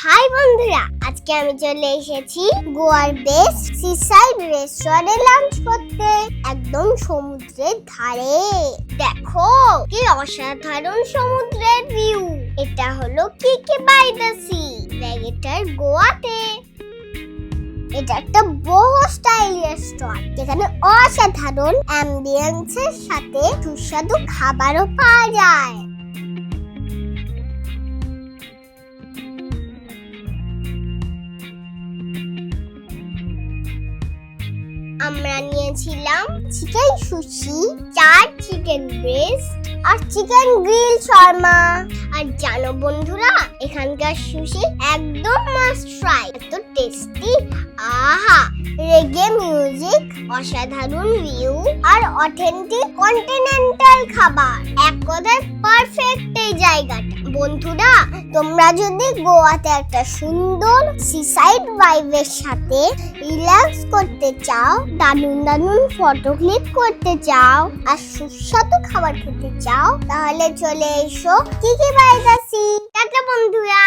High বন্ধুরা, আজকে আমি চলে এসেছি গোয়ার বেস্ট সিসাইড রেস্টুরেন্টে লাঞ্চ করতে, একদম সমুদ্রের ধারে। দেখো কি অসাধারণ সমুদ্রের ভিউ। এটা হলো কেকে বাই দ্য সি, ব্র্যাগেটার গোয়াতে। এটা একটা বহু স্টাইল রেস্টুরেন্ট যেখানে অসাধারণ অ্যাম্বিয়েন্সের সাথে সুস্বাদু খাবারও পাওয়া যায়। আমরা নিয়েছিলাম চিকেন সুশি, 4 চিকেন ব্রেস্ট আর চিকেন গ্রিল শর্মা। আর জানো বন্ধুরা, এখানকার সুশি একদম মাস্ট ট্রাই, এত টেস্টি। আহা, রেগে মিউজিক, অসাধারণ ভিউ আর অথেন্টিক কন্টিনেন্টাল খাবার, এক কথায় পারফেক্ট এই জায়গাটা। বন্ধুরা, তোমরা যদি গোয়াতে একটা সুন্দর সিসাইড ভাইবের সাথে রিল্যাক্স করতে চাও, দারুণ দারুণ ফটো ক্লিক করতে চাও আর সুস্বাদু খাবার খেতে চাও, তাহলে চলে এসো কেকে বাই দ্য সি। টাটা বন্ধুরা।